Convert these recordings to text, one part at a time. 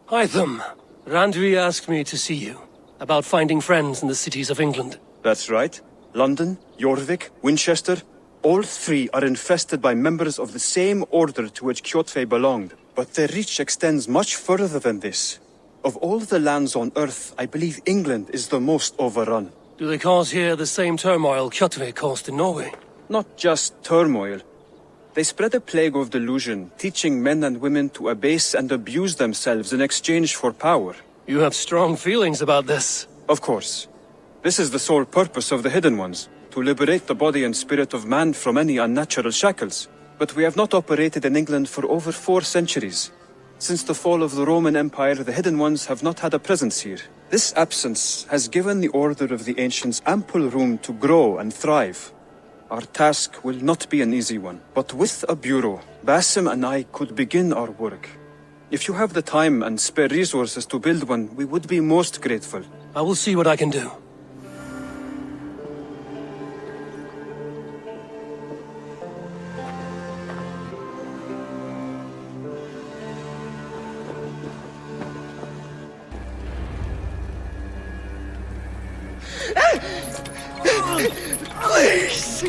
Hytham, Randvi asked me to see you about finding friends in the cities of England. That's right. London, Jorvik, Winchester, all three are infested by members of the same order to which Kjotve belonged. But their reach extends much further than this. Of all the lands on Earth, I believe England is the most overrun. Do they cause here the same turmoil Kjotve caused in Norway? Not just turmoil. They spread a plague of delusion, teaching men and women to abase and abuse themselves in exchange for power. You have strong feelings about this. Of course. This is the sole purpose of the Hidden Ones, to liberate the body and spirit of man from any unnatural shackles. But we have not operated in England for over 4 centuries. Since the fall of the Roman Empire, the Hidden Ones have not had a presence here. This absence has given the Order of the Ancients ample room to grow and thrive. Our task will not be an easy one, but with a bureau, Basim and I could begin our work. If you have the time and spare resources to build one, we would be most grateful. I will see what I can do. Please!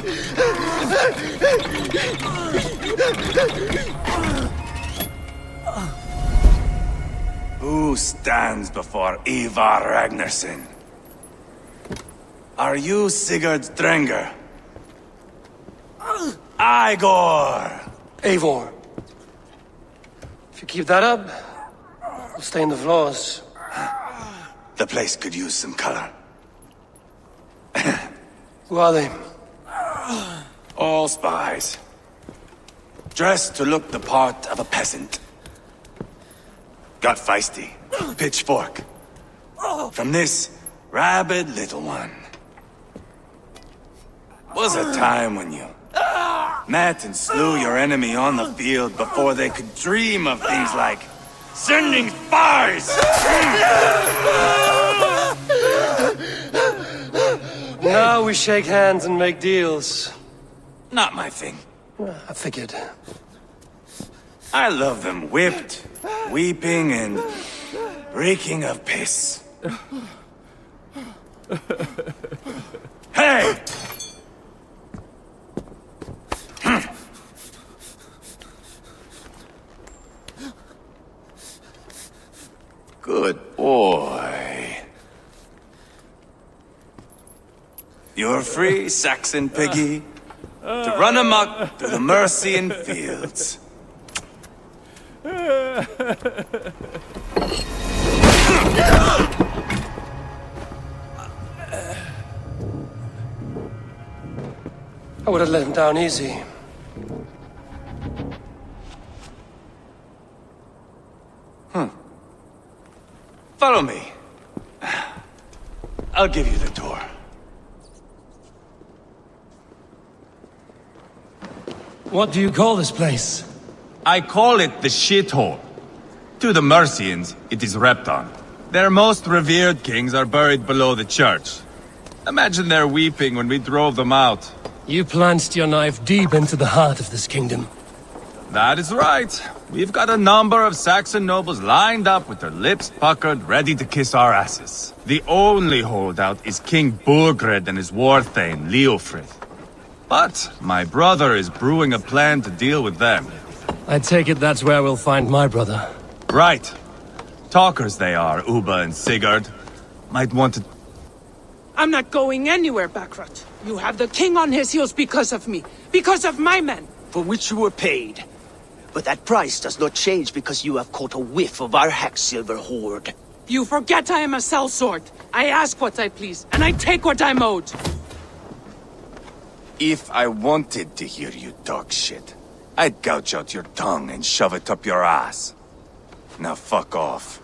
Who stands before Ivar Ragnarsson? Are you Sigurd Drenger? Igor! Eivor. If you keep that up, we'll stay in the floors. The place could use some color. Who are they? All spies. Dressed to look the part of a peasant. Got feisty. Pitchfork. From this rabid little one. Was a time when you met and slew your enemy on the field before they could dream of things like sending spies! Now we shake hands and make deals. Not my thing. I figured. I love them whipped, weeping, and reeking of piss. Hey! Good boy. You're free, Saxon piggy, to run amok through the Mercian fields. I would have let him down easy. Follow me. I'll give you the tour. What do you call this place? I call it the shithole. To the Mercians, it is Repton. Their most revered kings are buried below the church. Imagine their weeping when we drove them out. You plunged your knife deep into the heart of this kingdom. That is right. We've got a number of Saxon nobles lined up with their lips puckered, ready to kiss our asses. The only holdout is King Bورغريد and his war thane, Leofrid. But my brother is brewing a plan to deal with them. I take it that's where we'll find my brother. Right. Talkers they are, Uba and Sigurd. Might want to... I'm not going anywhere, Backrot. You have the king on his heels because of me. Because of my men. For which you were paid. But that price does not change because you have caught a whiff of our Hacksilver hoard. You forget I am a sellsword. I ask what I please, and I take what I'm owed. If I wanted to hear you talk shit, I'd gouge out your tongue and shove it up your ass. Now fuck off.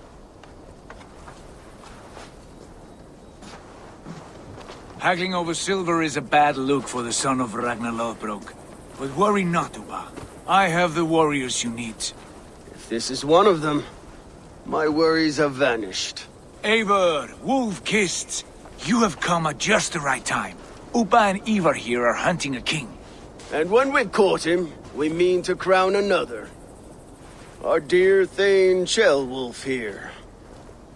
Haggling over silver is a bad look for the son of Ragnar Lothbrok. But worry not, Uba. I have the warriors you need. If this is one of them, my worries have vanished. Eivor, wolf-kissed, you have come at just the right time. Uba and Ivar here are hunting a king. And when we've caught him, we mean to crown another. Our dear Thane Tchaiwolf here.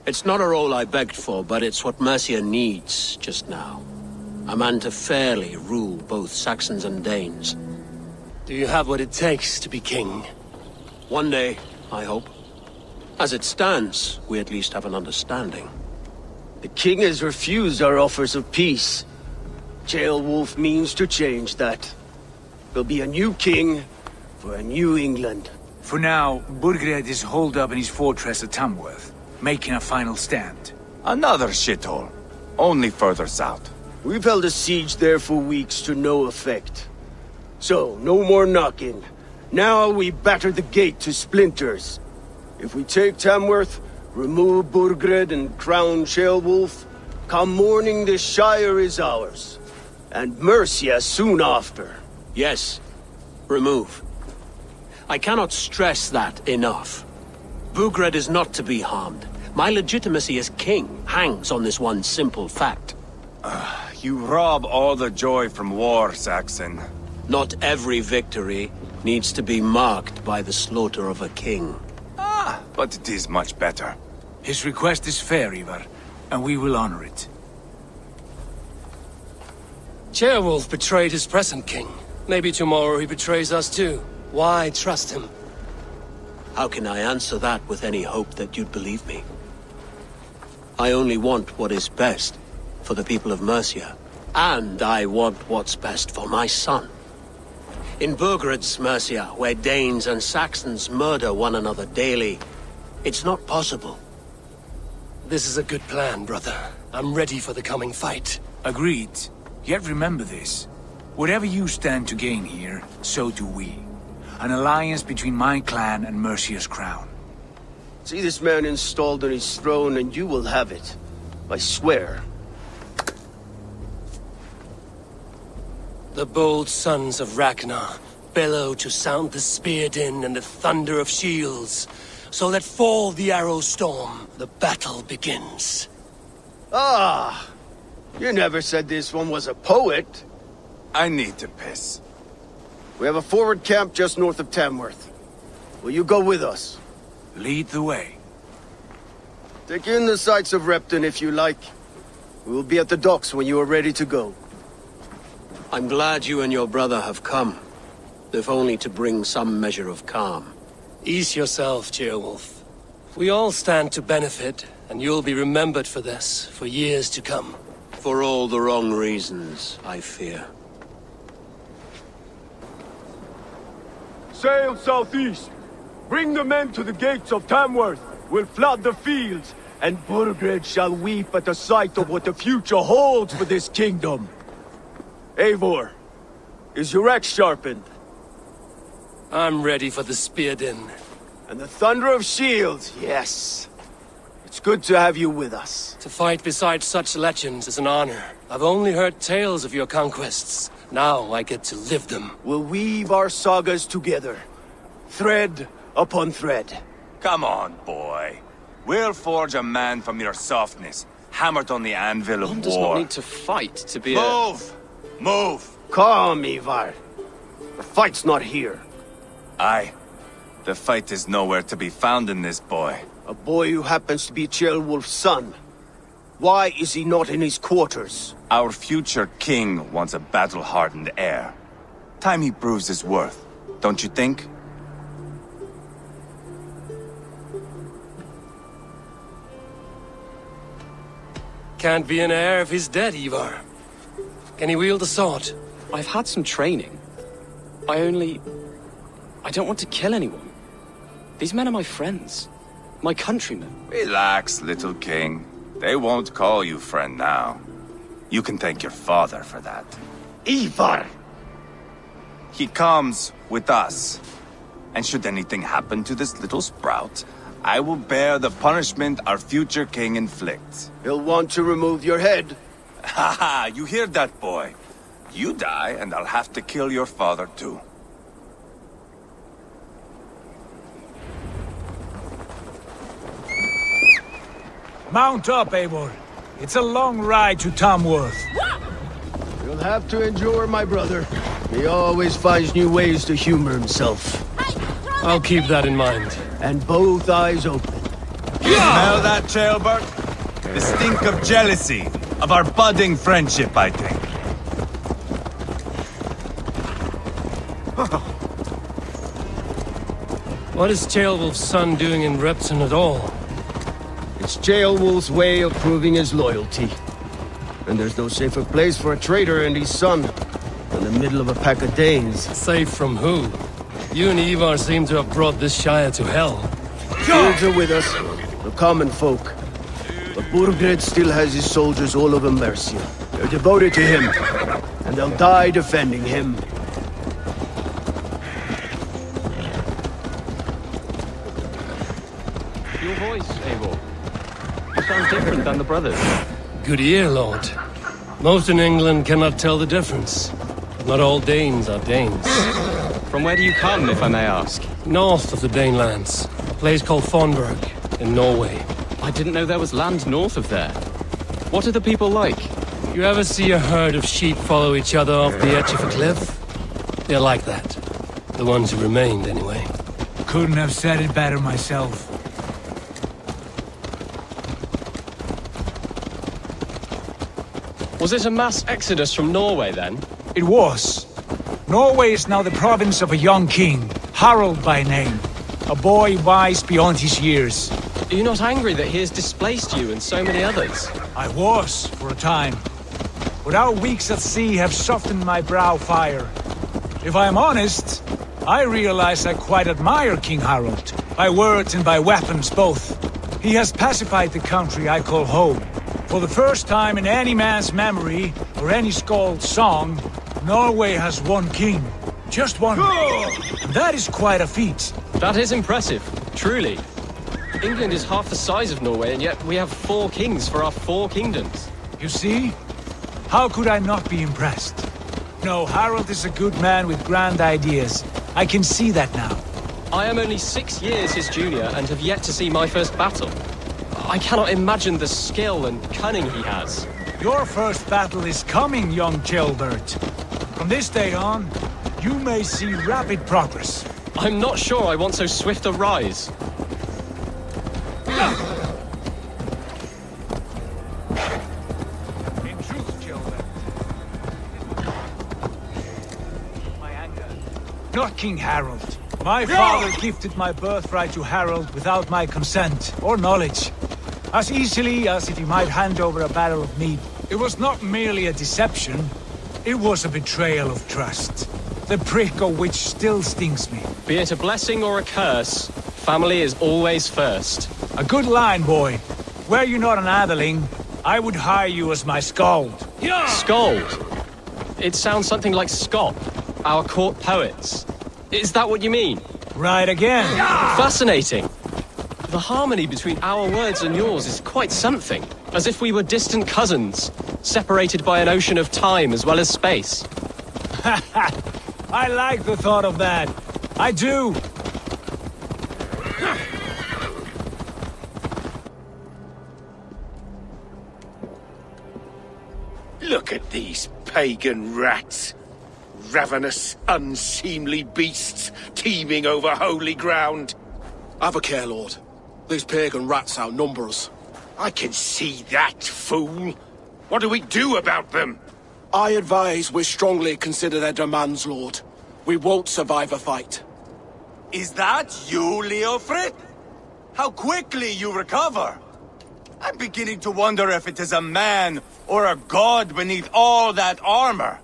It's not a role I begged for, but it's what Mercia needs just now. A man to fairly rule both Saxons and Danes. Do you have what it takes to be king? One day, I hope. As it stands, we at least have an understanding. The king has refused our offers of peace. Tchaiwolf means to change that. There'll be a new king for a new England. For now, Bورغريد is holed up in his fortress at Tamworth, making a final stand. Another shithole. Only further south. We've held a siege there for weeks to no effect. So, no more knocking. Now we batter the gate to splinters. If we take Tamworth, remove Bورغrيd and crown Tchaiwolf, come morning the Shire is ours. And Mercia soon after. Yes, remove. I cannot stress that enough. Bورghred is not to be harmed. My legitimacy as king hangs on this one simple fact. You rob all the joy from war, Saxon. Not every victory needs to be marked by the slaughter of a king. But it is much better. His request is fair, Ivar, and we will honor it. Tchaiwolf betrayed his present king. Maybe tomorrow he betrays us too. Why trust him? How can I answer that with any hope that you'd believe me? I only want what is best for the people of Mercia. And I want what's best for my son. In Bورghred's Mercia, where Danes and Saxons murder one another daily, it's not possible. This is a good plan, brother. I'm ready for the coming fight. Agreed. Yet remember this. Whatever you stand to gain here, so do we. An alliance between my clan and Mercia's crown. See this man installed on his throne and you will have it. I swear. The bold sons of Ragnar bellow to sound the spear din and the thunder of shields. So let fall the arrow storm. The battle begins. Ah! You never said this one was a poet. I need to piss. We have a forward camp just north of Tamworth. Will you go with us? Lead the way. Take in the sights of Repton if you like. We will be at the docks when you are ready to go. I'm glad you and your brother have come, if only to bring some measure of calm. Ease yourself, Tchaiwolf. We all stand to benefit, and you'll be remembered for this, for years to come. For all the wrong reasons, I fear. Sail southeast. Bring the men to the gates of Tamworth. We'll flood the fields, and Bورghred shall weep at the sight of what the future holds for this kingdom. Eivor, is your axe sharpened? I'm ready for the spear din. And the thunder of shields, yes. It's good to have you with us. To fight beside such legends is an honor. I've only heard tales of your conquests. Now I get to live them. We'll weave our sagas together. Thread upon thread. Come on, boy. We'll forge a man from your softness, hammered on the anvil of One war. does not need to fight to be Move! Move! Calm, Ivar. The fight's not here. Aye. The fight is nowhere to be found in this boy. A boy who happens to be Tchaiwolf's son. Why is he not in his quarters? Our future king wants a battle-hardened heir. Time he proves his worth, don't you think? Can't be an heir if he's dead, Ivar. Can he wield a sword? I've had some training. I don't want to kill anyone. These men are my friends. My countrymen. Relax, little king. They won't call you friend now. You can thank your father for that. Ivar! He comes with us. And should anything happen to this little sprout, I will bear the punishment our future king inflicts. He'll want to remove your head. Haha, you hear that, boy? You die, and I'll have to kill your father, too. Mount up, Eivor. It's a long ride to Tamworth. You'll have to endure, my brother. He always finds new ways to humor himself. Hey, I'll keep that in mind. And both eyes open. Smell that, Jailbird? The stink of jealousy, of our budding friendship, I think. What is Tcheolwulf's son doing in Repton at all? It's Tcheolwulf's way of proving his loyalty. And there's no safer place for a traitor and his son than the middle of a pack of Danes. Safe from who? You and Ivar seem to have brought this Shire to hell. Shields are with us, the common folk. But Bورغrيd still has his soldiers all over Mercia. They're devoted to him, and they'll die defending him. Your voice, Eivor. You sound different than the brothers. Good ear, Lord. Most in England cannot tell the difference. Not all Danes are Danes. From where do you come, if I may ask? North of the Danelands, a place called Thornburg, in Norway. I didn't know there was land north of there. What are the people like? You ever see a herd of sheep follow each other off the edge of a cliff? They're like that. The ones who remained, anyway. Couldn't have said it better myself. Was it a mass exodus from Norway, then? It was. Norway is now the province of a young king, Harald by name. A boy wise beyond his years. Are you not angry that he has displaced you and so many others? I was, for a time. But our weeks at sea have softened my brow fire. If I am honest, I realize I quite admire King Harald. By words and by weapons, both. He has pacified the country I call home. For the first time in any man's memory, or any skald's song, Norway has one king. Just one. And that is quite a feat. That is impressive, truly. England is half the size of Norway, and yet we have 4 kings for our 4 kingdoms. You see? How could I not be impressed? No, Harald is a good man with grand ideas. I can see that now. I am only 6 years his junior and have yet to see my first battle. I cannot imagine the skill and cunning he has. Your first battle is coming, young Jailbird. From this day on, you may see rapid progress. I'm not sure I want so swift a rise. In truth, Jailbird, my anger. Not King Harald. My father gifted my birthright to Harald without my consent or knowledge. As easily as if he might hand over a barrel of meat. It was not merely a deception. It was a betrayal of trust. The prick of which still stings me. Be it a blessing or a curse, family is always first. A good line, boy. Were you not an atheling, I would hire you as my skald. Skald? It sounds something like Scott, our court poets. Is that what you mean? Right again. Fascinating. The harmony between our words and yours is quite something. As if we were distant cousins, separated by an ocean of time as well as space. I like the thought of that. I do. Look at these pagan rats. Ravenous, unseemly beasts teeming over holy ground. Have a care, Lord. These pagan rats outnumber us. I can see that, fool. What do we do about them? I advise we strongly consider their demands, Lord. We won't survive a fight. Is that you, Leofrid? How quickly you recover! I'm beginning to wonder if it is a man or a god beneath all that armor.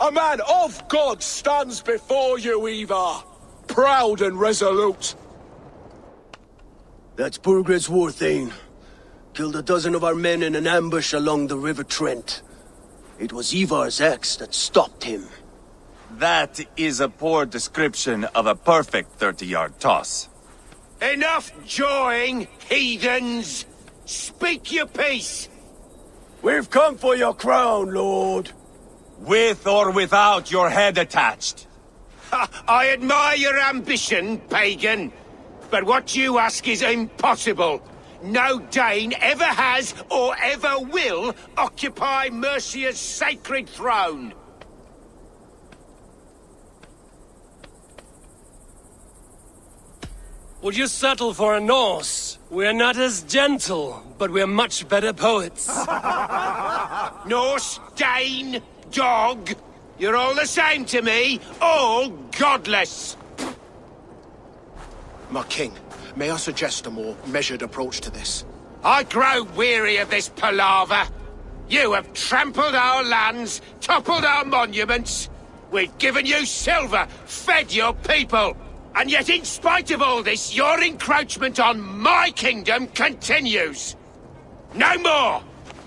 A man of God stands before you, Ivar. Proud and resolute. That's Bورغrيd's war thane. Killed a dozen of our men in an ambush along the River Trent. It was Ivar's axe that stopped him. That is a poor description of a perfect 30-yard toss. Enough jawing, heathens! Speak your piece! We've come for your crown, Lord. With or without your head attached. I admire your ambition, pagan. But what you ask is impossible. No Dane ever has or ever will occupy Mercia's sacred throne. Would you settle for a Norse? We're not as gentle, but we're much better poets. Norse, Dane, dog. You're all the same to me. All godless. My king, may I suggest a more measured approach to this? I grow weary of this palaver. You have trampled our lands, toppled our monuments. We've given you silver, fed your people. And yet, in spite of all this, your encroachment on my kingdom continues. No more!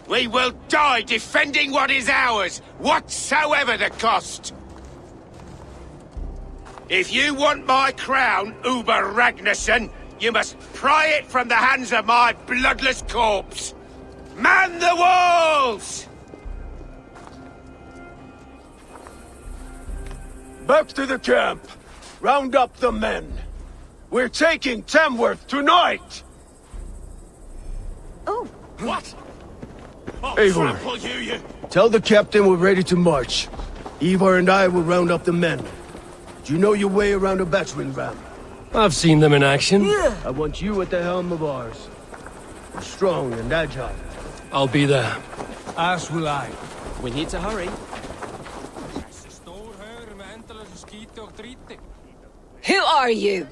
We will die defending what is ours, whatsoever the cost. If you want my crown, Uber Ragnarsson, you must pry it from the hands of my bloodless corpse. Man the walls! Back to the camp. Round up the men. We're taking Tamworth tonight! Oh. What? Eivor, tell the captain we're ready to march. Eivor and I will round up the men. Do you know your way around a battering ram? I've seen them in action. I want you at the helm of ours. You're strong and agile. I'll be there. As will I. We need to hurry. Who are you?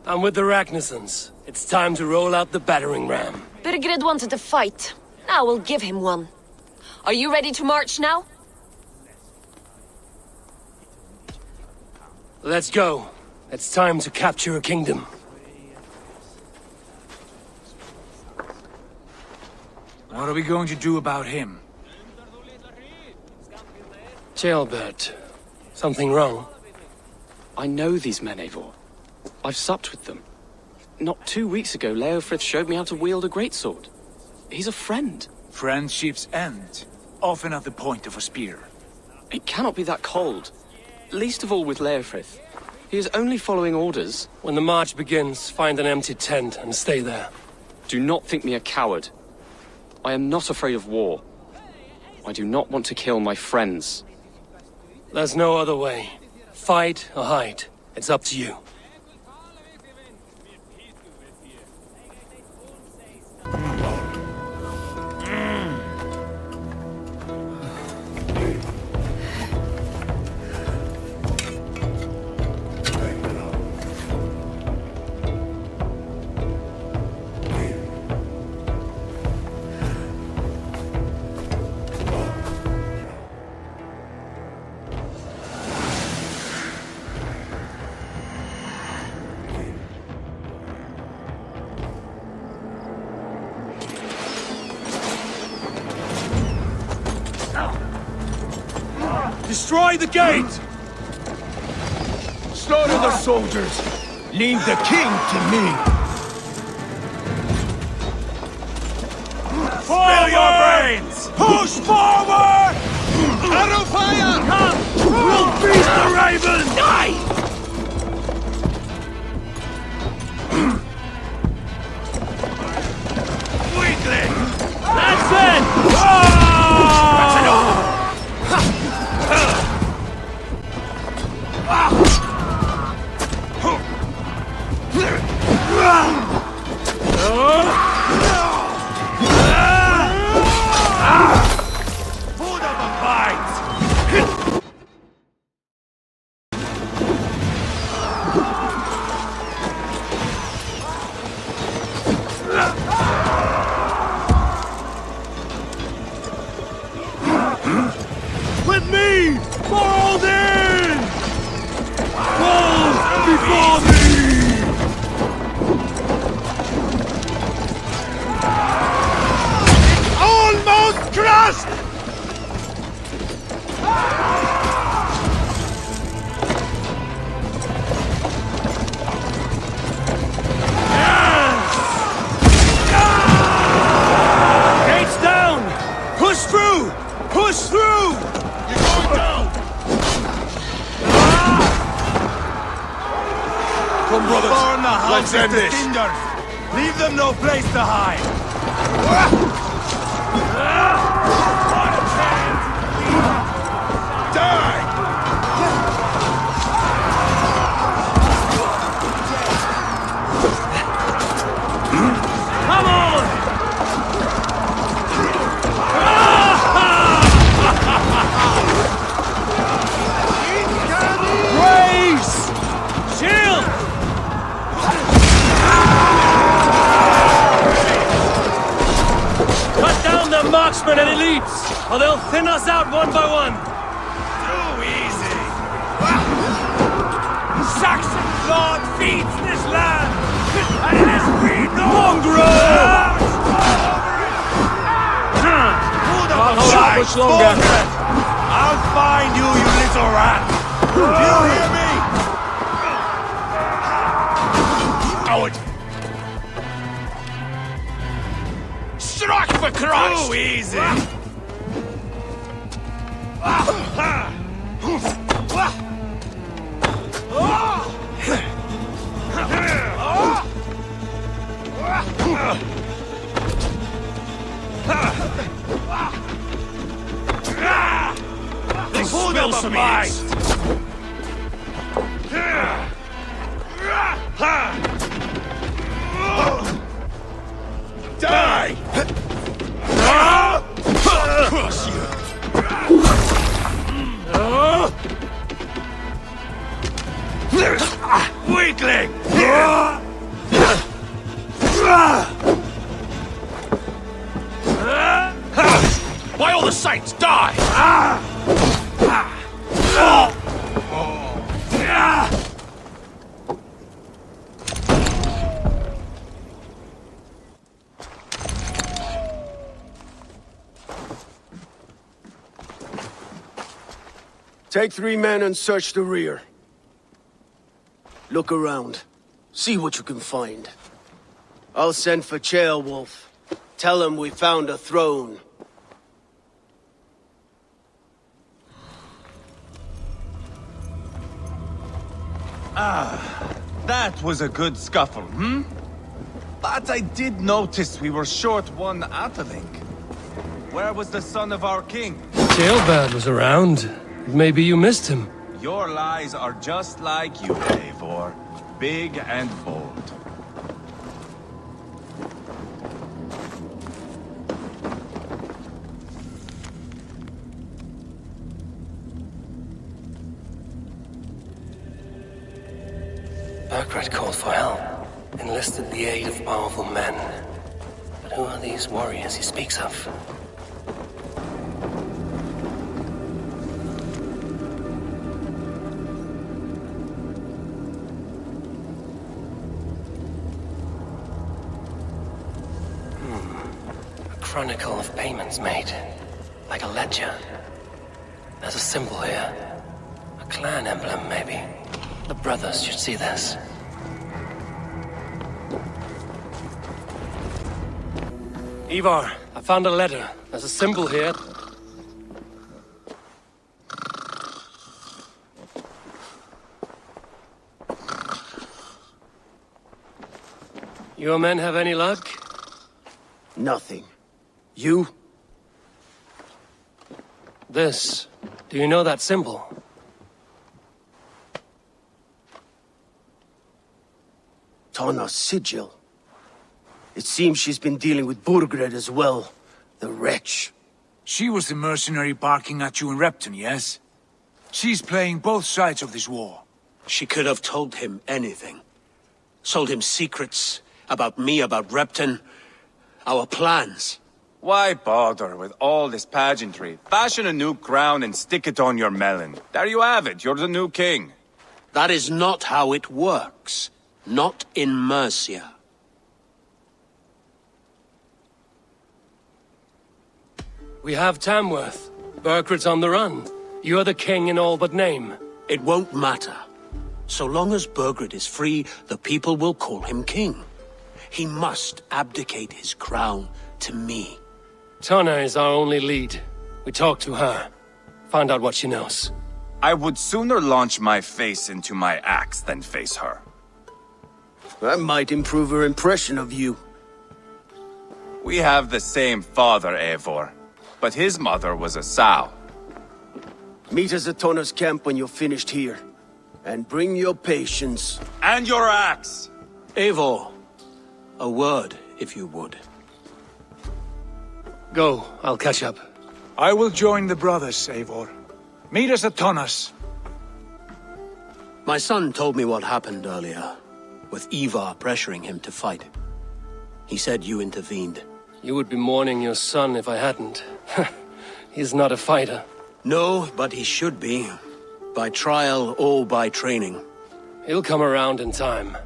I'm with the Ragnarssons. It's time to roll out the battering ram. Borghrid wanted to fight. Now we'll give him one. Are you ready to march now? Let's go. It's time to capture a kingdom. What are we going to do about him? Ceolbert, something wrong? I know these men, Eivor. I've supped with them. Not 2 weeks ago, Leofrith showed me how to wield a greatsword. He's a friend. Friendships end, often at the point of a spear. It cannot be that cold. Least of all with Leofrith. He is only following orders. When the march begins, find an empty tent and stay there. Do not think me a coward. I am not afraid of war. I do not want to kill my friends. There's no other way. Fight or hide. It's up to you. Destroy the gate! Slaughter the soldiers! Leave the king to me! Spill your brains! Push forward! Arrow fire! Come! We'll feast the raven! Die! Weakling! That's it! That's enough! Put up a fight! With me! Fold in! Fold before me! Almost crushed! Gates down! Push through! Push through! You're going down! Come, brothers. Burn the house Let's end into this. cinders. Leave them no place to hide. Die! creeps, or they'll thin us out one by one. Too easy. Saxon blood feeds this land, and it is we know. Can't hold out much longer. I'll find you, you little rat. Do you hear me? Coward. Strike for Christ! Too easy. Who them some eats? Die! Crush you! Weakling! By all the saints, die! Take 3 men and search the rear. Look around. See what you can find. I'll send for Tchaiwolf. Tell him we found a throne. That was a good scuffle, hmm? But I did notice we were short one Atheling. Where was the son of our king? Tailbad was around. Maybe you missed him. Your lies are just like you, Eivor. Big and bold. Bورghreid called for help, enlisted the aid of powerful men. But who are these warriors he speaks of? A chronicle of payments made, like a ledger. There's a symbol here. A clan emblem, maybe. The brothers should see this. Ivar, I found a letter. There's a symbol here. Your men have any luck? Nothing. You? This. Do you know that symbol? Tana's sigil. It seems she's been dealing with Bورغريد as well. The wretch. She was the mercenary barking at you in Repton, yes? She's playing both sides of this war. She could have told him anything. Sold him secrets about me, about Repton, our plans. Why bother with all this pageantry? Fashion a new crown and stick it on your melon. There you have it, you're the new king. That is not how it works. Not in Mercia. We have Tamworth. Bورghreid's on the run. You're the king in all but name. It won't matter. So long as Bورghreid is free, the people will call him king. He must abdicate his crown to me. Tana is our only lead. We talk to her. Find out what she knows. I would sooner launch my face into my axe than face her. That might improve her impression of you. We have the same father, Eivor. But his mother was a sow. Meet us at Tana's camp when you're finished here. And bring your patience. And your axe! Eivor, a word, if you would. Go, I'll catch up. I will join the brothers, Eivor. Meet us at Tana's. My son told me what happened earlier, with Ivar pressuring him to fight. He said you intervened. You would be mourning your son if I hadn't. He's not a fighter. No, but he should be. By trial or by training. He'll come around in time.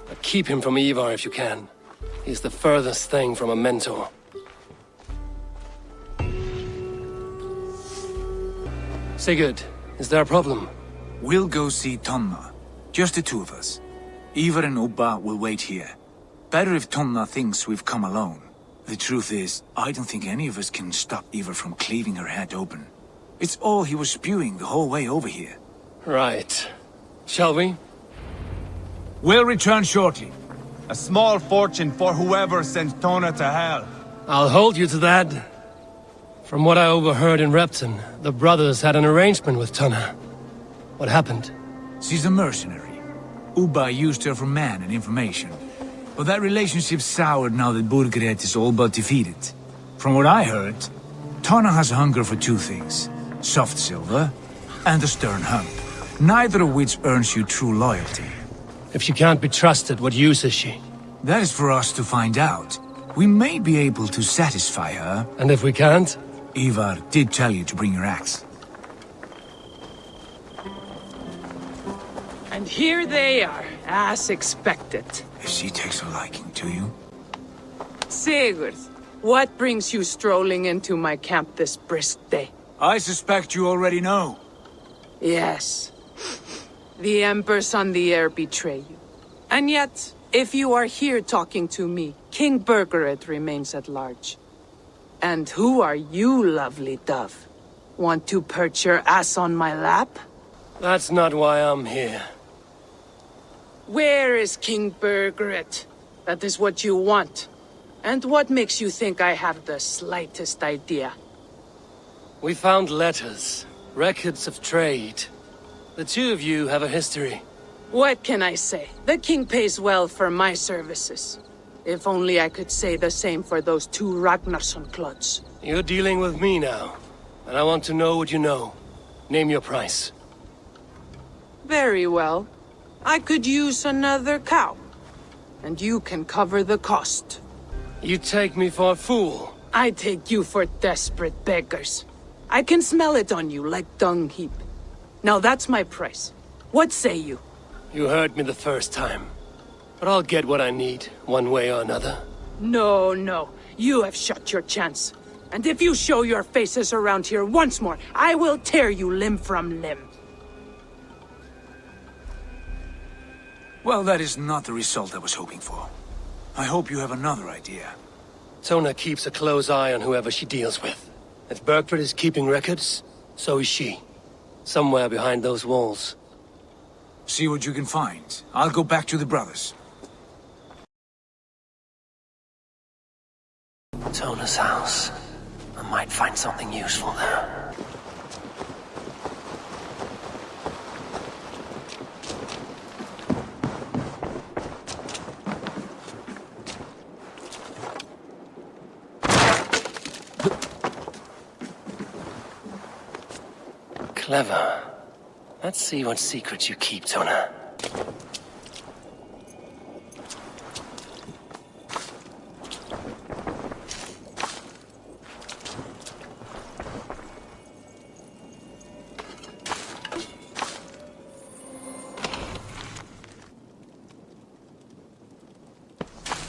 But keep him from Ivar if you can. He's the furthest thing from a mentor. Sigurd, is there a problem? We'll go see Tonna. Just the two of us. Ivar and Ubba will wait here. Better if Tonna thinks we've come alone. The truth is, I don't think any of us can stop Ivar from cleaving her head open. It's all he was spewing the whole way over here. Right. Shall we? We'll return shortly. A small fortune for whoever sent Tona to hell. I'll hold you to that. From what I overheard in Repton, the brothers had an arrangement with Tonna. What happened? She's a mercenary. Ubba used her for man and information. But that relationship soured now that Bورغريd is all but defeated. From what I heard, Tonna has hunger for two things. Soft silver and a stern hump. Neither of which earns you true loyalty. If she can't be trusted, what use is she? That is for us to find out. We may be able to satisfy her. And if we can't? Ivar did tell you to bring your axe. And here they are, as expected. If she takes a liking to you. Sigurd, what brings you strolling into my camp this brisk day? I suspect you already know. Yes. The Embers on the air betray you. And yet, if you are here talking to me, King Bورغrيd remains at large. And who are you, lovely dove? Want to perch your ass on my lap? That's not why I'm here. Where is King Bورghred? That is what you want. And what makes you think I have the slightest idea? We found letters, records of trade. The two of you have a history. What can I say? The king pays well for my services. If only I could say the same for those two Ragnarsson clods. You're dealing with me now, and I want to know what you know. Name your price. Very well. I could use another cow. And you can cover the cost. You take me for a fool. I take you for desperate beggars. I can smell it on you like dung heap. Now that's my price. What say you? You heard me the first time. But I'll get what I need, one way or another. No, no. You have shot your chance. And if you show your faces around here once more, I will tear you limb from limb. Well, that is not the result I was hoping for. I hope you have another idea. Tona keeps a close eye on whoever she deals with. If Bورghrيd is keeping records, so is she. Somewhere behind those walls. See what you can find. I'll go back to the brothers. Tona's house. I might find something useful there. Clever. Let's see what secrets you keep, Tona.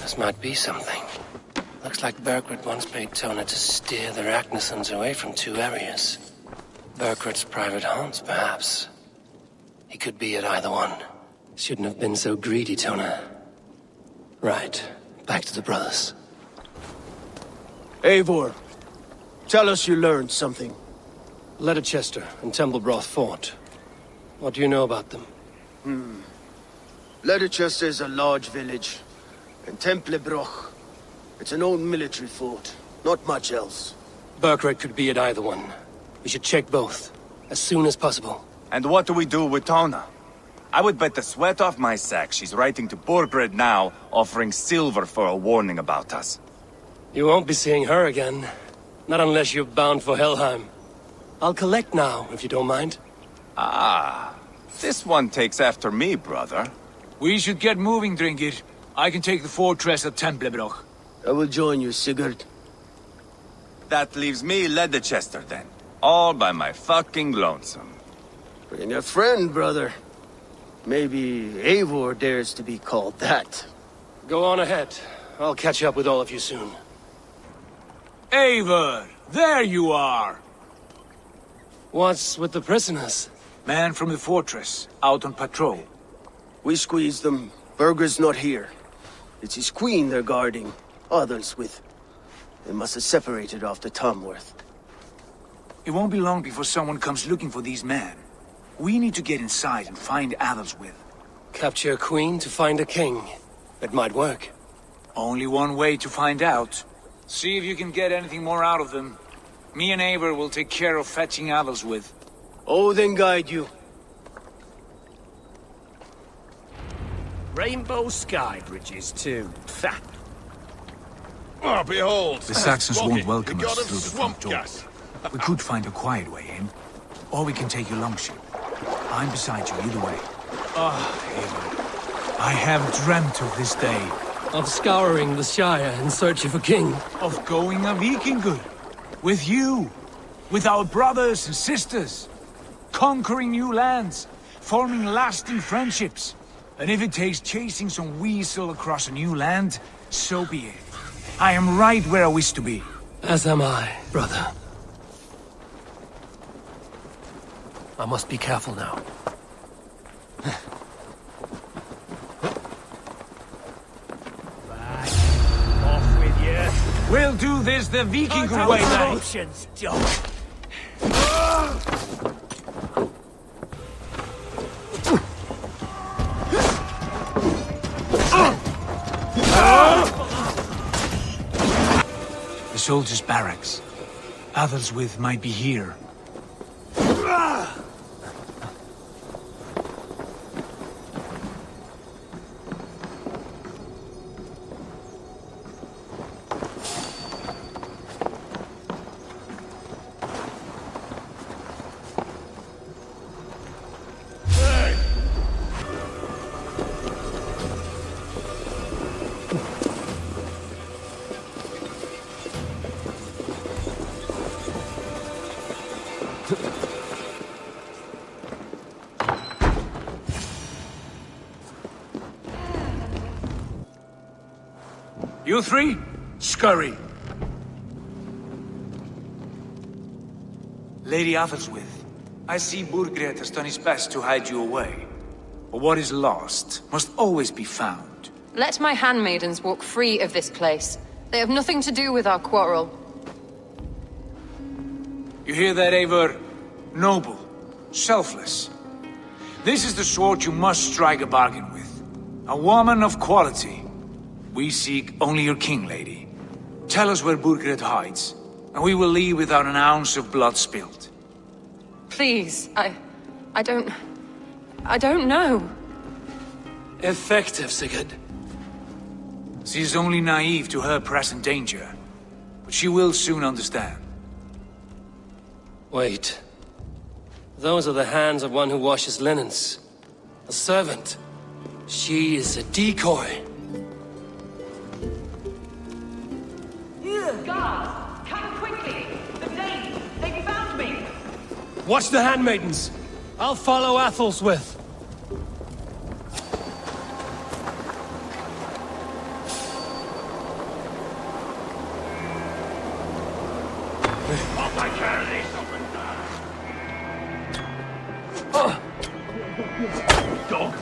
This might be something. Looks like Bورghrيd once paid Tona to steer the Ragnarssons away from two areas. Bورghríd's private haunts, perhaps. He could be at either one. Shouldn't have been so greedy, Tona. Right. Back to the brothers. Eivor, tell us you learned something. Leicester and Templebroth fought. What do you know about them? Leicester is a large village. And Templebroch, it's an old military fort. Not much else. Bورghrيd could be at either one. We should check both, as soon as possible. And what do we do with Tona? I would bet the sweat off my sack she's writing to Bورghrيd now, offering silver for a warning about us. You won't be seeing her again. Not unless you're bound for Helheim. I'll collect now, if you don't mind. Ah, this one takes after me, brother. We should get moving, Dringir. I can take the fortress at Templebroch. I will join you, Sigurd. That leaves me Leicester then. All by my fucking lonesome. Bring a friend, brother. Maybe Eivor dares to be called that. Go on ahead. I'll catch up with all of you soon. Eivor, there you are! What's with the prisoners? Man from the fortress, out on patrol. We squeezed them. Berger's not here. It's his queen they're guarding. Others with... They must have separated after Tamworth. It won't be long before someone comes looking for these men. We need to get inside and find Adelswith. Capture a queen to find a king. It might work. Only one way to find out. See if you can get anything more out of them. Me and Eivor will take care of fetching Adelswith. Odin guide you. Rainbow sky bridges, too. Oh, behold! The Saxons won't welcome the us god of through the swamp front door. gas. We could find a quiet way in, or we can take your longship. I'm beside you either way. Eivor, I have dreamt of this day. Of scouring the Shire in search of a king. Of going a Vikingur. With you. With our brothers and sisters. Conquering new lands. Forming lasting friendships. And if it takes chasing some weasel across a new land, so be it. I am right where I wish to be. As am I, brother. I must be careful now. Off with you. We'll do this the Vikingur way, mate. Motions, dog. The soldiers' barracks. Adelswith might be here. You three, scurry. Lady Adelswith, I see Bورغريد has done his best to hide you away. But what is lost must always be found. Let my handmaidens walk free of this place. They have nothing to do with our quarrel. You hear that, Eivor? Noble, selfless. This is the sword you must strike a bargain with. A woman of quality. We seek only your king, lady. Tell us where Bورغrيد hides, and we will leave without an ounce of blood spilled. Please, I don't know. Effective, Sigurd. She is only naive to her present danger, but she will soon understand. Wait. Those are the hands of one who washes linens. A servant. She is a decoy. Guards, come quickly! The Danes, they found me! Watch the handmaidens. I'll follow Athelwith. Dog.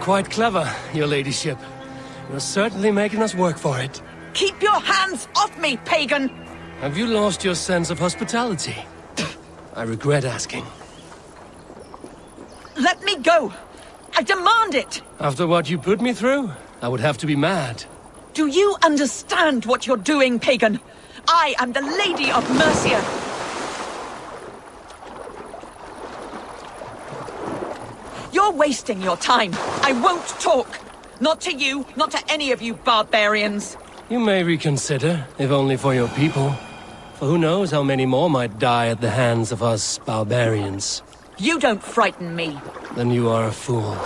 Quite clever, your ladyship. You're certainly making us work for it. Keep your hands off me, pagan! Have you lost your sense of hospitality? I regret asking. Let me go! I demand it! After what you put me through, I would have to be mad. Do you understand what you're doing, pagan? I am the Lady of Mercia. You're wasting your time. I won't talk. Not to you, not to any of you barbarians. You may reconsider, if only for your people. For who knows how many more might die at the hands of us barbarians. You don't frighten me. Then you are a fool.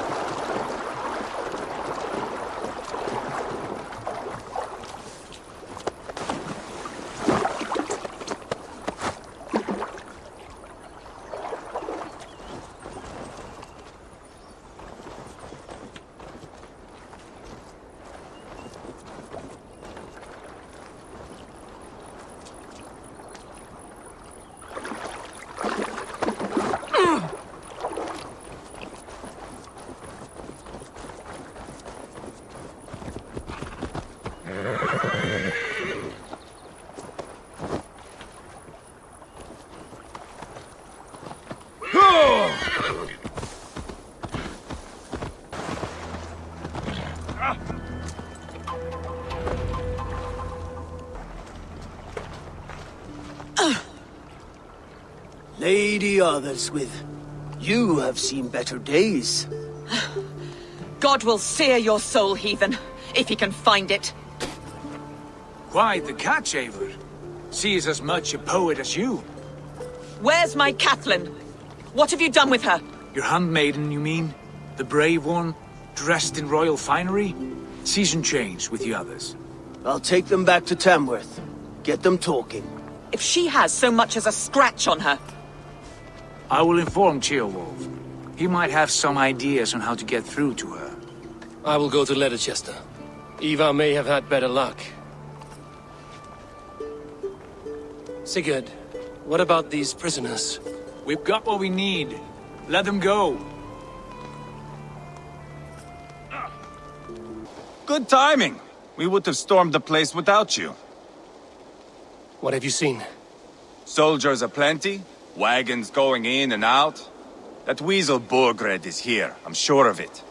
Lady Otherswith, you have seen better days. God will sear your soul, heathen, if he can find it. Quite the catch, Eivor. She is as much a poet as you. Where's my Catherine? What have you done with her? Your handmaiden, you mean? The brave one, dressed in royal finery? Season change with the others. I'll take them back to Tamworth. Get them talking. If she has so much as a scratch on her. I will inform Tchaiwolf. He might have some ideas on how to get through to her. I will go to Leicester. Eva may have had better luck. Sigurd, what about these prisoners? We've got what we need. Let them go. Good timing. We would have stormed the place without you. What have you seen? Soldiers aplenty, wagons going in and out. That weasel Bورغريد is here, I'm sure of it.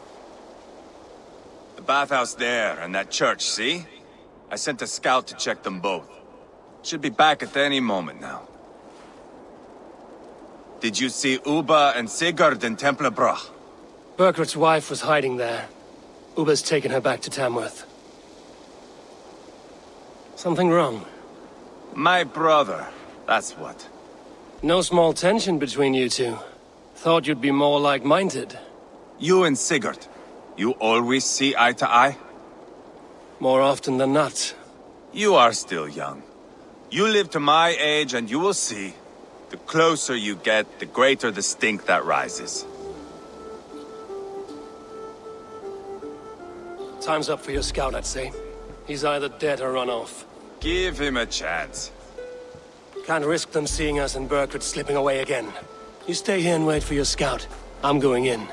The bathhouse there and that church, see? I sent a scout to check them both. Should be back at any moment now. Did you see Uba and Sigurd in Templebroch? Berkrat's wife was hiding there. Uba's taken her back to Tamworth. Something wrong? My brother, that's what. No small tension between you two. Thought you'd be more like-minded. You and Sigurd, you always see eye to eye? More often than not. You are still young. You live to my age and you will see. The closer you get, the greater the stink that rises. Time's up for your scout, I'd say. He's either dead or run off. Give him a chance. Can't risk them seeing us and Berkrat slipping away again. You stay here and wait for your scout. I'm going in.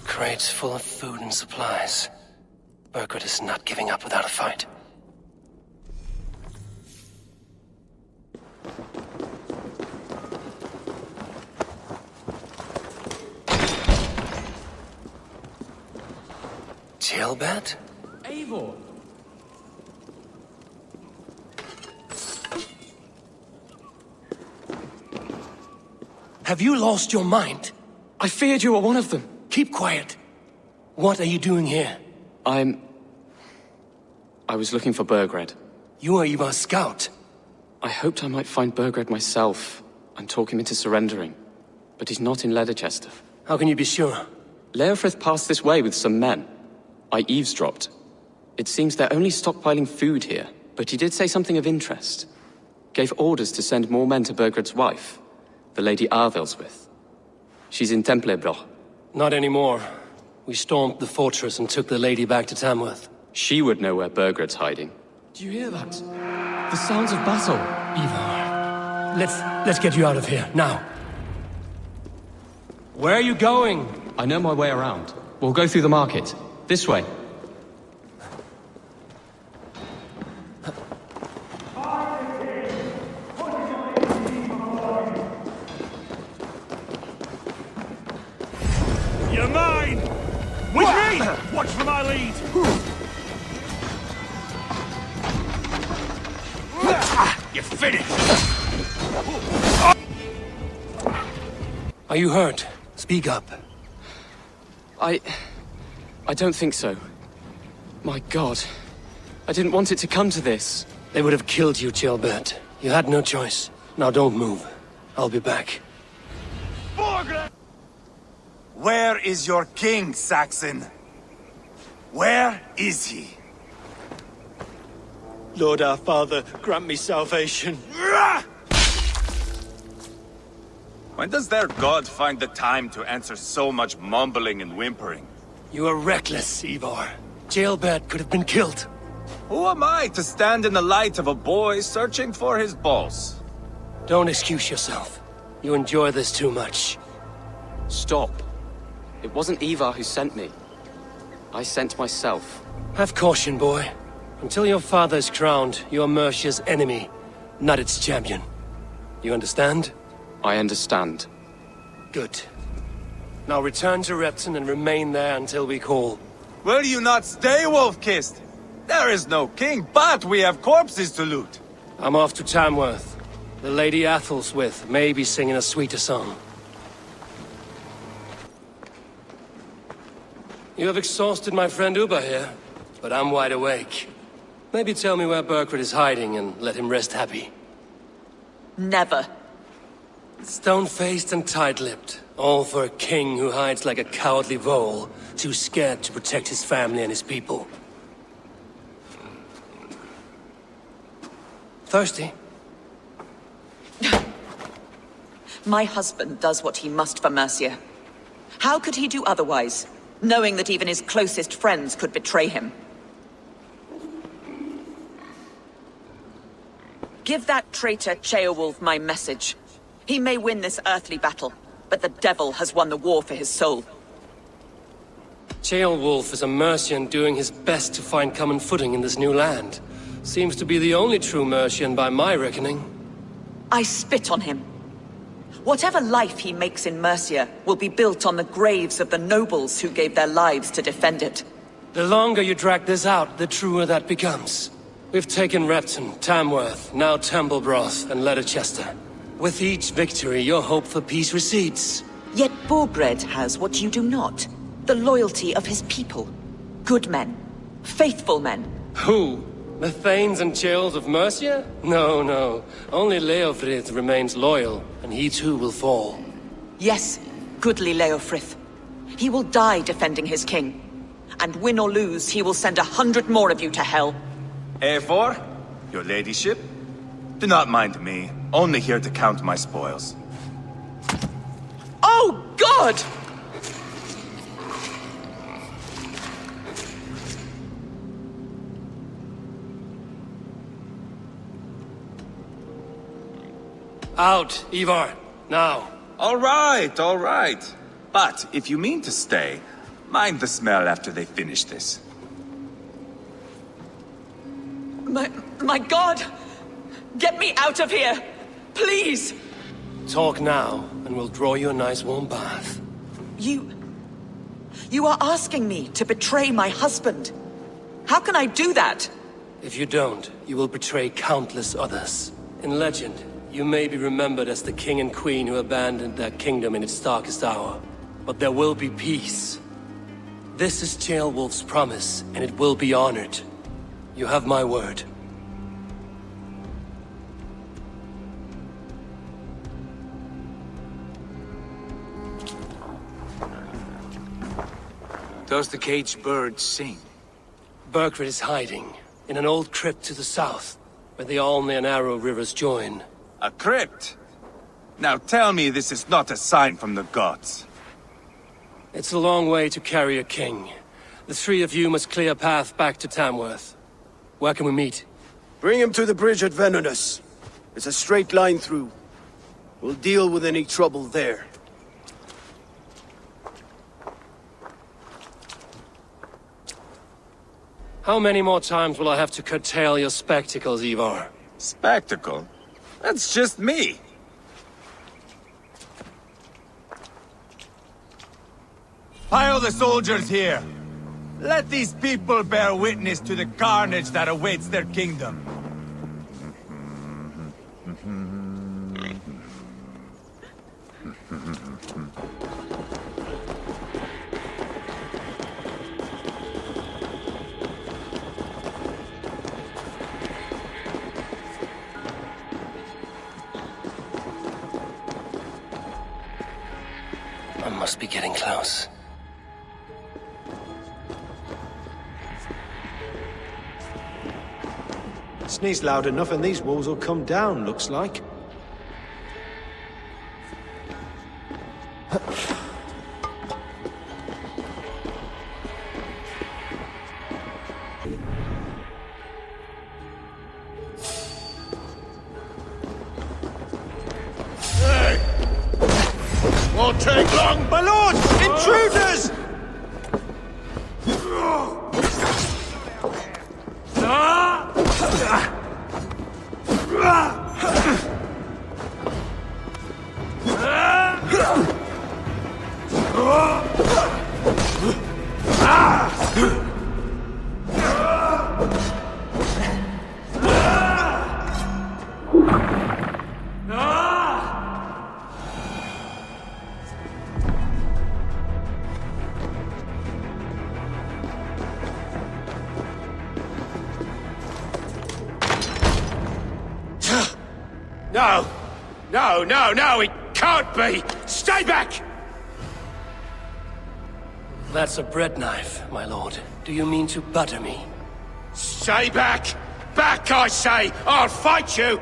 Crates full of food and supplies. Berkrat is not giving up without a fight. Jailbed? Eivor! Have you lost your mind? I feared you were one of them. Keep quiet. What are you doing here? I was looking for Bورغrيد. You are Ivar's scout. I hoped I might find Bورغrيd myself and talk him into surrendering. But he's not in Leicester. How can you be sure? Leofrith passed this way with some men. I eavesdropped. It seems they're only stockpiling food here, but he did say something of interest. Gave orders to send more men to Bورgred's wife, the Lady Arvelswith. She's in Templebroch. Not anymore. We stormed the fortress and took the lady back to Tamworth. She would know where Bورgred's hiding. Do you hear that? The sounds of battle. Ivar, let's get you out of here, now. Where are you going? I know my way around. We'll go through the market. This way. for my lead! You're finished! Are you hurt? Speak up. I don't think so. My God. I didn't want it to come to this. They would have killed you, Gilbert. You had no choice. Now don't move. I'll be back. Where is your king, Saxon? Where is he? Lord our Father, grant me salvation. When does their god find the time to answer so much mumbling and whimpering? You are reckless, Eivor. Gilbert could have been killed. Who am I to stand in the light of a boy searching for his balls? Don't excuse yourself. You enjoy this too much. Stop. It wasn't Ivar who sent me. I sent myself. Have caution, boy. Until your father is crowned, you are Mercia's enemy, not its champion. You understand? I understand. Good. Now return to Repton and remain there until we call. Will you not stay, Wolf-Kissed? There is no king, but we have corpses to loot. I'm off to Tamworth. The Lady Athel's may be singing a sweeter song. You have exhausted my friend Uber here, but I'm wide awake. Maybe tell me where Burkred is hiding and let him rest happy. Never. Stone-faced and tight-lipped. All for a king who hides like a cowardly vole, too scared to protect his family and his people. Thirsty? My husband does what he must for Mercia. How could he do otherwise, knowing that even his closest friends could betray him? Give that traitor Tchaiowulf my message. He may win this earthly battle, but the devil has won the war for his soul. Tchaiowulf is a Mercian doing his best to find common footing in this new land. Seems to be the only true Mercian by my reckoning. I spit on him. Whatever life he makes in Mercia will be built on the graves of the nobles who gave their lives to defend it. The longer you drag this out, the truer that becomes. We've taken Repton, Tamworth, now Templebroth, and Leicester. With each victory, your hope for peace recedes. Yet Bورغريد has what you do not. The loyalty of his people. Good men. Faithful men. Who? The Thanes and Chills of Mercia? No, no. Only Leofrith remains loyal, and he too will fall. Yes, goodly Leofrith. He will die defending his king. And win or lose, he will send 100 more of you to hell. Wإيفور, your ladyship? Do not mind me. Only here to count my spoils. Oh, God! Out, Ivar. Now. All right. But if you mean to stay, mind the smell after they finish this. My God! Get me out of here! Please! Talk now, and we'll draw you a nice warm bath. You are asking me to betray my husband. How can I do that? If you don't, you will betray countless others. In legend, you may be remembered as the king and queen who abandoned their kingdom in its darkest hour. But there will be peace. This is Tchaiowulf's promise, and it will be honored. You have my word. Does the caged bird sing? Burkred is hiding in an old crypt to the south, where the Alne and Arrow rivers join. A crypt? Now tell me this is not a sign from the gods. It's a long way to carry a king. The three of you must clear a path back to Tamworth. Where can we meet? Bring him to the bridge at Venonus. It's a straight line through. We'll deal with any trouble there. How many more times will I have to curtail your spectacles, Ivar? Spectacle? That's just me. Pile the soldiers here. Let these people bear witness to the carnage that awaits their kingdom. I must be getting close. Sneeze loud enough and these walls will come down, looks like. Won't take long! My lord! Intruders! No! No, no, no, it can't be! Stay back! That's a bread knife, my lord. Do you mean to butter me? Stay back! Back, I say! I'll fight you!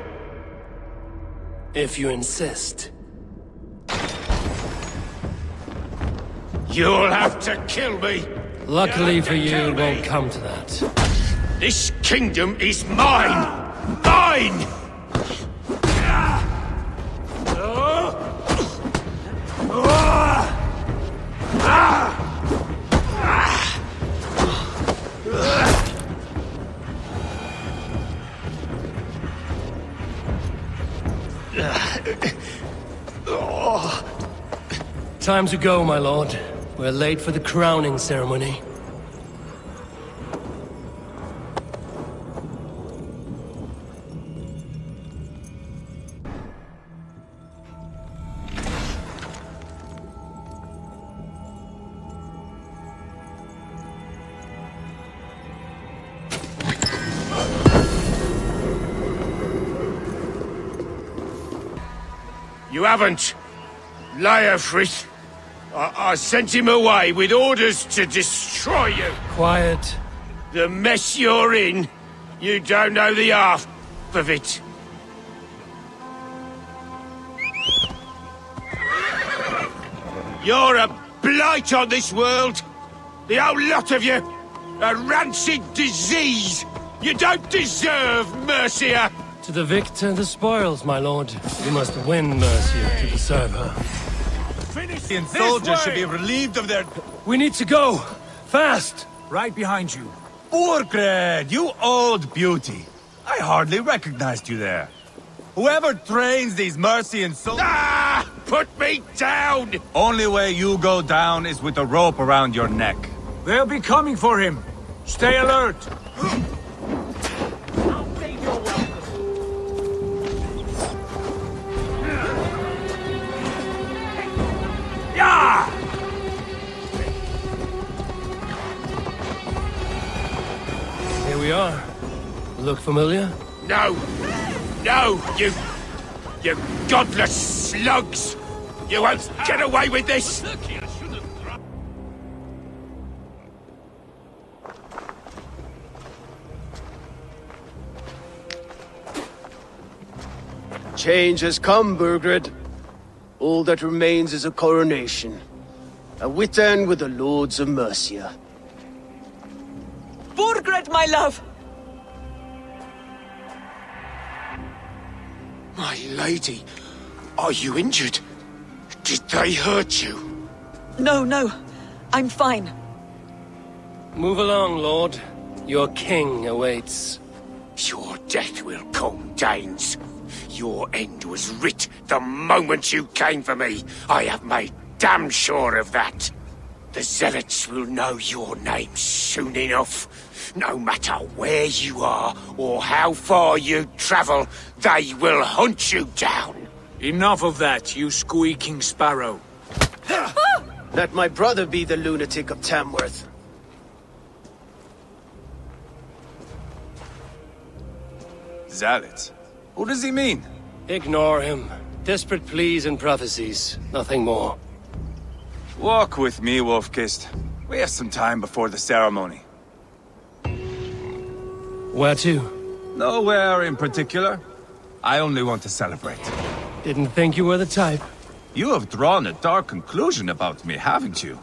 If you insist. You'll have to kill me! Luckily for you, it won't come to that. This kingdom is mine! Mine! Time to go, my lord. We're late for the crowning ceremony. You haven't, Leofrith. I sent him away with orders to destroy you. Quiet. The mess you're in, you don't know the half of it. You're a blight on this world. The whole lot of you. A rancid disease. You don't deserve Mercia. To the victor, the spoils, my lord. You must win Mercia to deserve her. The soldiers should be relieved of their... We need to go! Fast! Right behind you. Bورغريد, you old beauty. I hardly recognized you there. Whoever trains these Mercian soldiers... Ah! Put me down! Only way you go down is with a rope around your neck. They'll be coming for him. Stay alert. Here we are. Look familiar? No! No, you godless slugs! You won't get away with this! Change has come, Bورغريد. All that remains is a coronation. A witan with the lords of Mercia. Bورغrيd, my love! My lady, are you injured? Did they hurt you? No, no. I'm fine. Move along, lord. Your king awaits. Your death will come, Danes. Your end was writ the moment you came for me. I have made damn sure of that. The zealots will know your name soon enough. No matter where you are or how far you travel, they will hunt you down. Enough of that, you squeaking sparrow. Let my brother be the lunatic of Tamworth. Zealots? Who does he mean? Ignore him. Desperate pleas and prophecies. Nothing more. Walk with me, Wolf-Kissed. We have some time before the ceremony. Where to? Nowhere in particular. I only want to celebrate. Didn't think you were the type. You have drawn a dark conclusion about me, haven't you?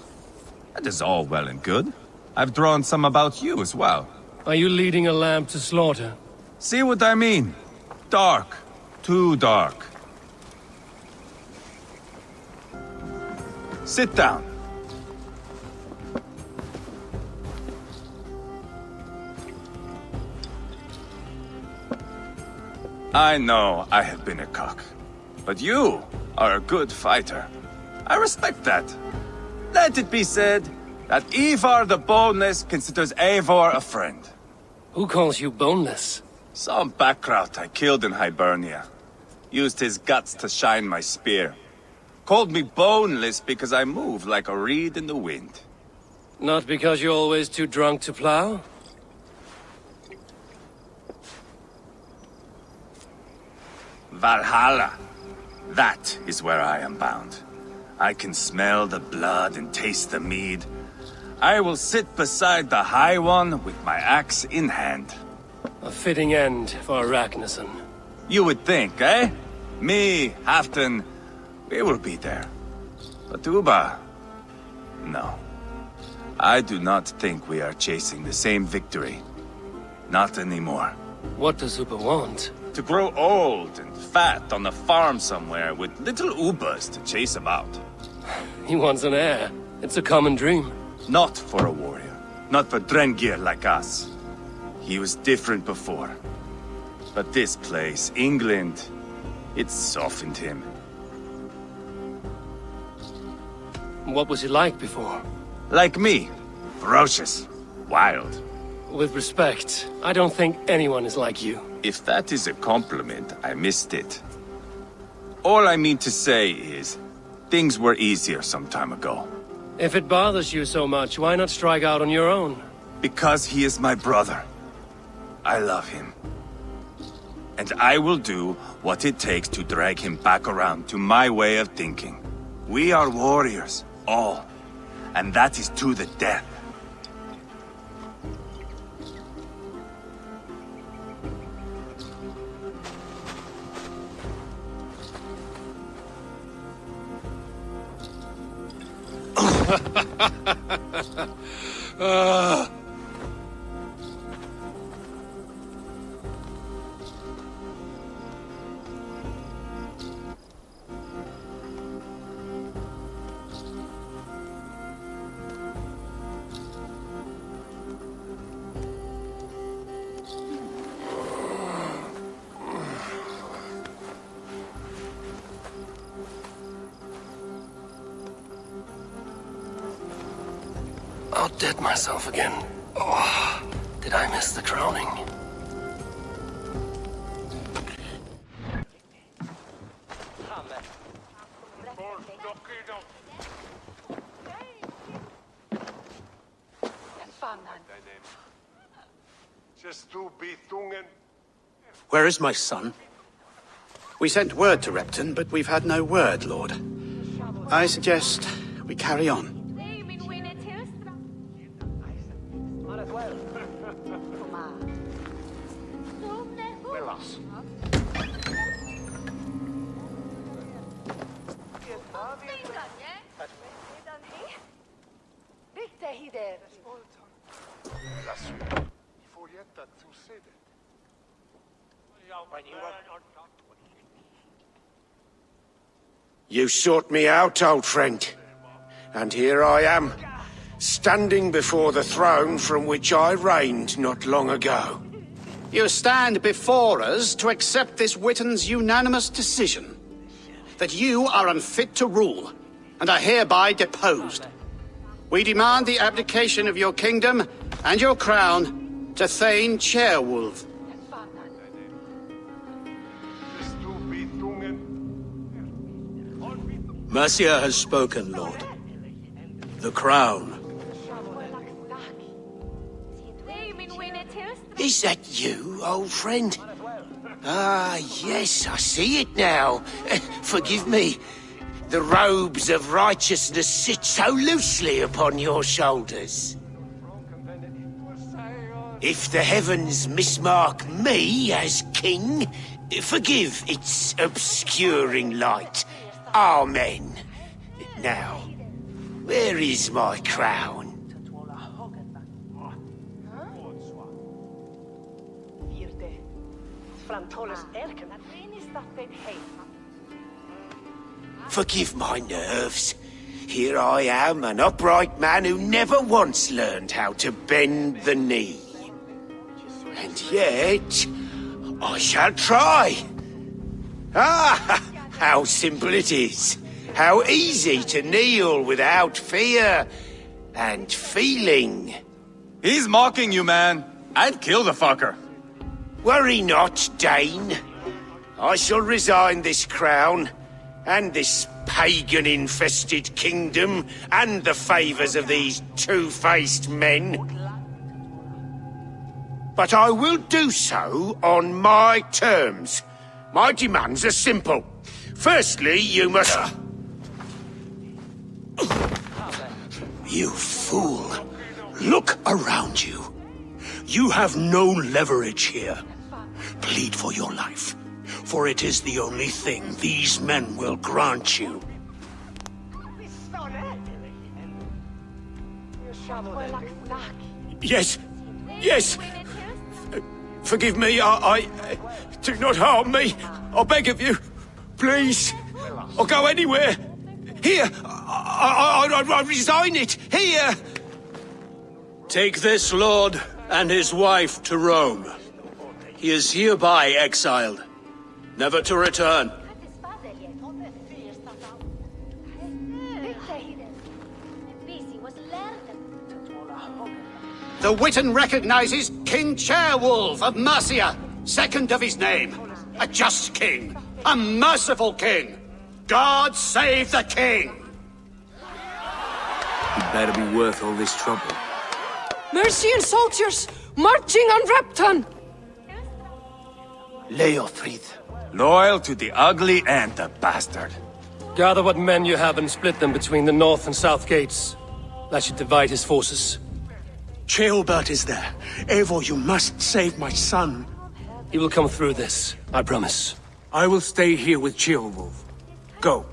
That is all well and good. I've drawn some about you as well. Are you leading a lamb to slaughter? See what I mean? Dark. Too dark. Sit down. I know I have been a cock, but you are a good fighter. I respect that. Let it be said that Ivar the Boneless considers Eivor a friend. Who calls you boneless? Some backrout I killed in Hibernia. Used his guts to shine my spear. Called me boneless because I move like a reed in the wind. Not because you're always too drunk to plow? Valhalla. That is where I am bound. I can smell the blood and taste the mead. I will sit beside the High One with my axe in hand. A fitting end for Ragnarsson. You would think, eh? Me, Halfdan, we will be there. But Uba... no. I do not think we are chasing the same victory. Not anymore. What does Uba want? To grow old and fat on a farm somewhere with little Ubas to chase about. He wants an heir. It's a common dream. Not for a warrior. Not for Drengir like us. He was different before. But this place, England, it softened him. What was he like before? Like me. Ferocious. Wild. With respect, I don't think anyone is like you. If that is a compliment, I missed it. All I mean to say is, things were easier some time ago. If it bothers you so much, why not strike out on your own? Because he is my brother. I love him. And I will do what it takes to drag him back around to my way of thinking. We are warriors, all. And that is to the death. Outdid myself again. Oh, did I miss the crowning? Where is my son? We sent word to Repton, but we've had no word, Lord. I suggest we carry on. You sought me out, old friend. And here I am, standing before the throne from which I reigned not long ago. You stand before us to accept this Witten's unanimous decision. That you are unfit to rule, and are hereby deposed. We demand the abdication of your kingdom and your crown to Thane Tchaiwolf. Mercia has spoken, Lord. The crown. Is that you, old friend? Ah, yes, I see it now. Forgive me. The robes of righteousness sit so loosely upon your shoulders. If the heavens mismark me as king, forgive its obscuring light. Amen. Now, where is my crown? Forgive my nerves. Here I am, an upright man who never once learned how to bend the knee. And yet, I shall try. Ah, how simple it is. How easy to kneel without fear and feeling. He's mocking you, man. I'd kill the fucker. Worry not, Dane. I shall resign this crown, and this pagan-infested kingdom, and the favours of these two-faced men. But I will do so on my terms. My demands are simple. Firstly, you must... You fool. Look around you. You have no leverage here. Plead for your life, for it is the only thing these men will grant you. Yes, yes. Forgive me, do not harm me. I beg of you. Please. I'll go anywhere. Here. I resign it. Here. Take this lord and his wife to Rome. He is hereby exiled, never to return. The Witan recognizes King Tchaiwolf of Mercia, second of his name. A just king, a merciful king. God save the king! He'd better be worth all this trouble. Mercian soldiers marching on Repton! Leofrid. Loyal to the ugly and the bastard. Gather what men you have and split them between the north and south gates. That should divide his forces. Ceolbert is there. Eivor, you must save my son. He will come through this, I promise. I will stay here with Ceolwolf. Go.